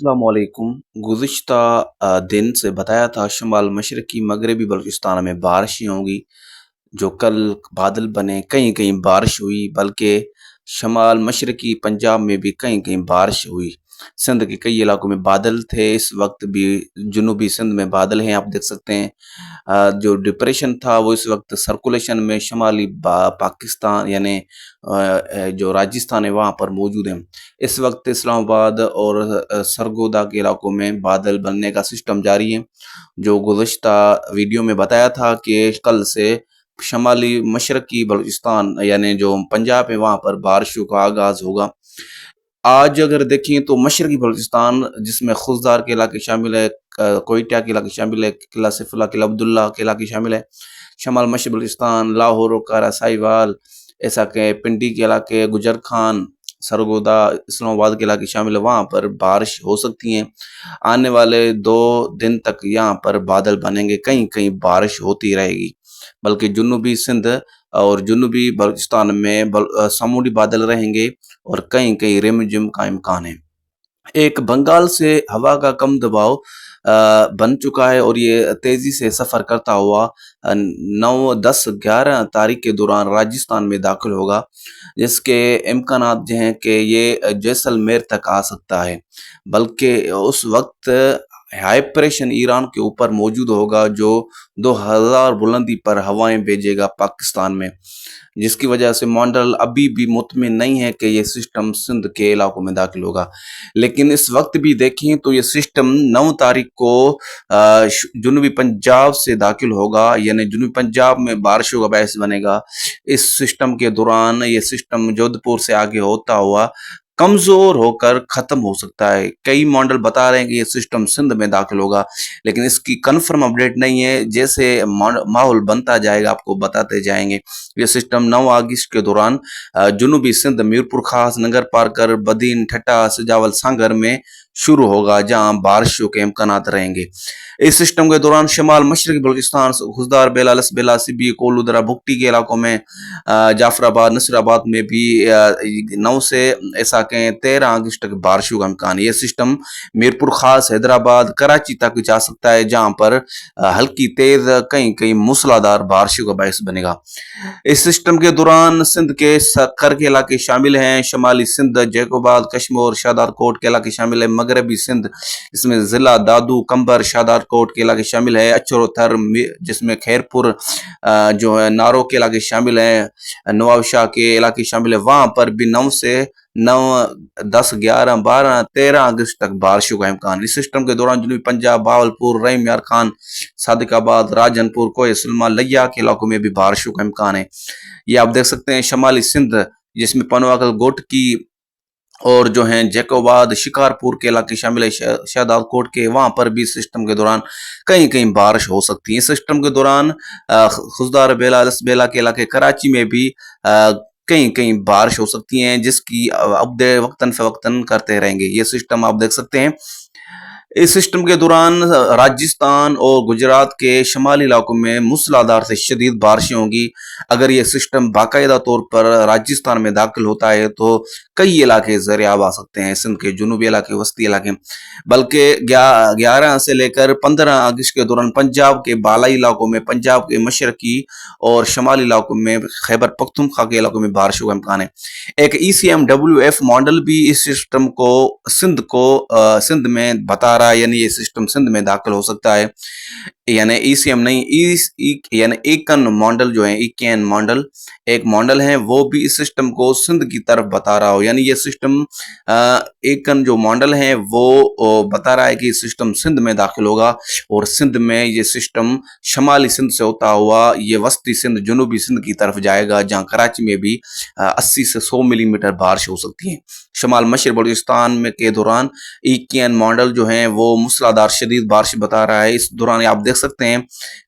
अस्सलाम वालेकुम। गुज़िश्ता दिन से बताया था शुमाल मशरक़ी मगरबी बलूचिस्तान में बारिशें होंगी, जो कल बादल बने, कहीं-कहीं बारिश हुई, बल्कि शमाल मशरक़ी पंजाब में भी कहीं-कहीं बारिश हुई। सिंध के कई इलाकों में बादल थे, इस वक़्त भी जनूबी सिंध में बादल हैं, आप देख सकते हैं। जो डिप्रेशन था वो इस वक़्त सर्कुलेशन में शुमाली पाकिस्तान यानी जो राजस्थान है वहाँ पर मौजूद है। इस वक्त इस्लामाबाद और सरगोदा के इलाकों में बादल बनने का सिस्टम जारी है। जो गुज़श्ता वीडियो में बताया था कि कल से शमाली मशरक़ी बलूचिस्तान यानी जो पंजाब है वहाँ पर बारिशों का आगाज़ होगा। आज अगर देखें तो मशरक़ी बलूचिस्तान जिसमें खुशदार के इलाके शामिल है, कोयटा के इलाके शामिल है, किला सैफुल्लाह, किला अब्दुल्ला के इलाके शामिल है, शमाल मशरक़ी बलूचिस्तान, लाहौर, ओकारा, साहिवाल, ऐसा के पिंडी के इलाके, गुजर खान, सरगोदा, इस्लामाबाद के इलाके शामिल है, वहाँ पर बारिश हो सकती है। आने वाले 2 दिन तक यहाँ पर बादल बनेंगे, कहीं-कहीं बारिश होती रहेगी। बल्कि जनूबी सिंध और जनूबी बलूचिस्तान में सामूडी बादल रहेंगे और कहीं-कहीं रिमझिम का इम्कान है। एक बंगाल से हवा का कम दबाव बन चुका है और ये तेजी से सफर करता हुआ 9, 10, 11 तारीख के दौरान राजस्थान में दाखिल होगा, जिसके इम्कानात जो हैं कि ये जैसलमेर तक आ सकता है। बल्कि उस वक्त हाई प्रेशर ईरान के ऊपर मौजूद होगा, जो 2000 बुलंदी पर हवाएं भेजेगा पाकिस्तान में, जिसकी वजह से मॉडल अभी भी मुतमिन नहीं है कि ये सिस्टम सिंध के इलाकों में दाखिल होगा। लेकिन इस वक्त भी देखें तो ये सिस्टम 9 तारीख को जनूबी पंजाब से दाखिल होगा, यानी जनूबी पंजाब में बारिशों का बायस बनेगा। इस सिस्टम के दौरान ये सिस्टम जोधपुर से आगे होता हुआ कमजोर होकर खत्म हो सकता है। कई मॉडल बता रहे हैं कि ये सिस्टम सिंध में दाखिल होगा, लेकिन इसकी कंफर्म अपडेट नहीं है। जैसे माहौल बनता जाएगा आपको बताते जाएंगे। ये सिस्टम 9 अगस्त के दौरान जनूबी सिंध, मीरपुर खास, नगर पारकर, बदीन, ठट्टा, सजावल, सांगर में शुरू होगा, जहां बारिशों के इम्कानात रहेंगे। इस सिस्टम के दौरान शमाल मशरक़ी बलूचिस्तान, खुजदार, बेला, लसबेला, सिबी, कोलूदरा, भुगटी के इलाकों में, जाफराबाद, नसराबाद में भी 9 से ऐसा कहें 13 अगस्त तक बारिशों का इम्कान है। ये सिस्टम मीरपुर खास, हैदराबाद, कराची तक जा सकता है, जहां पर हल्की तेज, कहीं कहीं मूसलाधार बारिशों का बायस बनेगा। इस सिस्टम के दौरान सिंध के सक्कर के इलाके शामिल हैं, शमाली सिंध, जैकोबाद, कश्मीर, शादार कोट के इलाके शामिल है, मगरबी सिंध इसमें जिला दादू, कंबर, शादार कोट के इलाके शामिल है, अचरोथर जिसमें खैरपुर जो है नारो के इलाके शामिल है, नवाबशाह के इलाके शामिल है। वहां पर भी 9 से 9, 10, 11, 12, 13 अगस्त तक बारिशों का इम्कान। इस सिस्टम के दौरान जनूबी पंजाब, भावलपुर, रहीम यार खान, सादिकाबाद, राजनपुर, कोय सुलमा, लिया के इलाकों में भी बारिशों का इम्कान है। ये आप देख सकते हैं शमाली सिंध जिसमें पनवाकल, गोटकी और जो हैं जैकोबाद, शिकारपुर के इलाके शामिल है, शादाब कोट के, वहां पर भी सिस्टम के दौरान कहीं कहीं बारिश हो सकती है। सिस्टम के दौरान खुजदार, बेला, लसबेला के इलाके, कराची में भी कहीं कहीं बारिश हो सकती है, जिसकी अपडेट वक्तन फवक्तन करते रहेंगे। ये सिस्टम आप देख सकते हैं। इस सिस्टम के दौरान राजस्थान और गुजरात के शमाली इलाकों में मूसलाधार से शदीद बारिशें होंगी। अगर ये सिस्टम बाकायदा तौर पर राजस्थान में दाखिल होता है तो कई इलाके ज़रियाब आ सकते हैं, सिंध के जुनूबी इलाके, वस्ती इलाके। बल्कि 11 से लेकर 15 अगस्त के दौरान पंजाब के बालाई इलाकों में, पंजाब के मशरकी और शमाली इलाकों में, खैबर पख्तूनख्वा के इलाकों में बारिशों का इम्कान है। एक ECMWF मॉडल भी इस सिस्टम को सिंध में बता रहा है, यानी ये सिस्टम सिंध में दाखिल हो सकता है। यानी ECM नहीं, यानी एकन मॉडल जो है, EKN मॉडल एक मॉडल है, वो भी इस सिस्टम को सिंध की तरफ बता रहा हो। यानी ये सिस्टम एकन जो मॉडल है वो बता रहा है कि सिस्टम सिंध में दाखिल होगा और सिंध में ये सिस्टम शमाली सिंध से होता हुआ ये वस्ती सिंध, जनूबी सिंध की तरफ जाएगा, जहां कराची में भी 80 से 100 मिलीमीटर बारिश हो सकती है। शमाल मशरक़ी बलूचिस्तान में के दौरान EKN मॉडल जो है वो मूसलाधार शदीद बारिश बता रहा है। इस दौरान आप देख सकते हैं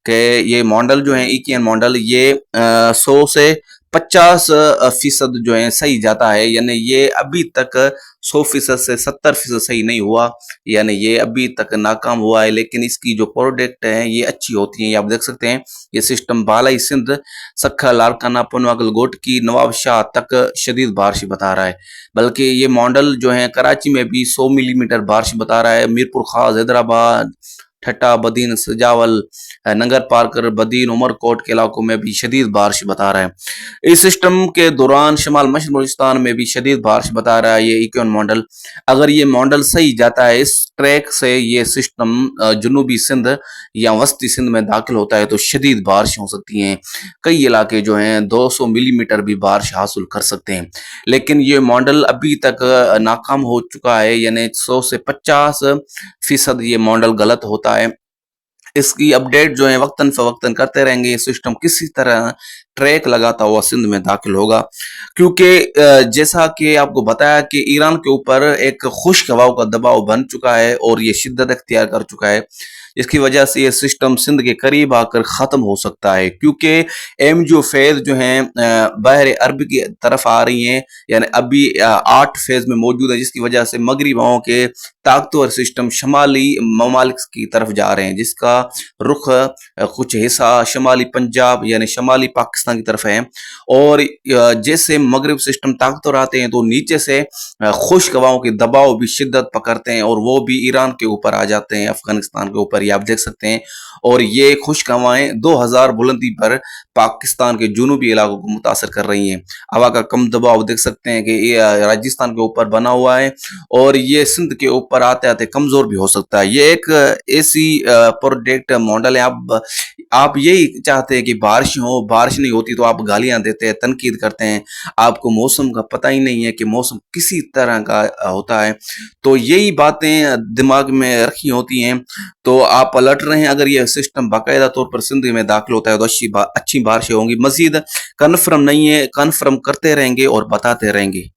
कि ये मॉडल जो है EKN मॉडल, ये 100 से 50% जो है सही जाता है, यानी ये अभी तक 100% से 70% सही नहीं हुआ, यानी ये अभी तक नाकाम हुआ है। लेकिन इसकी जो प्रोडक्ट हैं ये अच्छी होती हैं। ये आप देख सकते हैं, ये सिस्टम बालाई सिंध, सखा, लारकाना, पुनवागल, गोटकी, नवाब शाह तक शदीद बारिश बता रहा है। बल्कि ये मॉडल जो है कराची में भी 100 मिलीमीटर बारिश बता रहा है। मीरपुर खास, हैदराबाद, ठट्टा, बदीन, सजावल, नंगर पार्कर, बदीन, उमरकोट के इलाकों में भी शदीद बारिश बता रहा है। इस सिस्टम के दौरान शमाल मशरक़ बलूचिस्तान में भी शदीद बारिश बता रहा है ये इक्यावन मॉडल। अगर ये मॉडल सही जाता है इस ट्रैक से, ये सिस्टम जनूबी सिंध या वस्ती सिंध में दाखिल होता है तो शदीद बारिश हो सकती हैं। कई इलाके जो हैं 200 मिलीमीटर भी बारिश हासिल कर सकते हैं। लेकिन ये मॉडल अभी तक नाकाम हो चुका है, यानी 100 से 50% ये मॉडल गलत होता है। इसकी अपडेट जो है वक्तन फवक्तन करते रहेंगे। ये सिस्टम किसी तरह ट्रैक लगाता हुआ सिंध में दाखिल होगा, क्योंकि जैसा कि आपको बताया कि ईरान के ऊपर एक खुश्क हवाओं का दबाव बन चुका है और ये शिद्दत अख्तियार कर चुका है। इसकी वजह से ये सिस्टम सिंध के करीब आकर ख़त्म हो सकता है, क्योंकि एमजो फेज जो हैं बहर अरब की तरफ आ रही हैं, यानी अभी 8 फेज में मौजूद है, जिसकी वजह से मगरबी हवाओं के ताकतवर सिस्टम शमाली ममालिक की तरफ जा रहे हैं, जिसका रुख कुछ हिस्सा शमाली पंजाब यानी शमाली पाकिस्तान की तरफ है। और जैसे मगरब सिस्टम ताकतवर आते हैं तो नीचे से खुश्क हवाओं के दबाव भी शिद्दत पकड़ते हैं और वो भी ईरान के ऊपर आ जाते हैं, अफगानिस्तान के ऊपर, ये आप देख सकते हैं। और ये खुश्क हवाएं 2000 बुलंदी पर पाकिस्तान के जुनूबी इलाकों को मुतासर कर रही हैं। हवा का कम दबाव देख सकते हैं कि ये राजस्थान के ऊपर बना हुआ है और ये सिंध के ऊपर आते आते कमजोर भी हो सकता है। ये एक ऐसी प्रोडक्ट मॉडल है। आप यही चाहते हैं कि बारिश हो, बारिश नहीं होती तो आप गालियां देते हैं, तनकीद करते हैं, आपको मौसम का पता ही नहीं है कि मौसम किसी तरह का होता है। तो यही बातें दिमाग में रखी होती हैं, तो आप अलर्ट रहें। अगर ये सिस्टम बाकायदा तौर पर सिंध में दाखिल होता है तो अच्छी बारिशें होंगी। मजीद कन्फर्म नहीं है, कन्फर्म करते रहेंगे और बताते रहेंगे।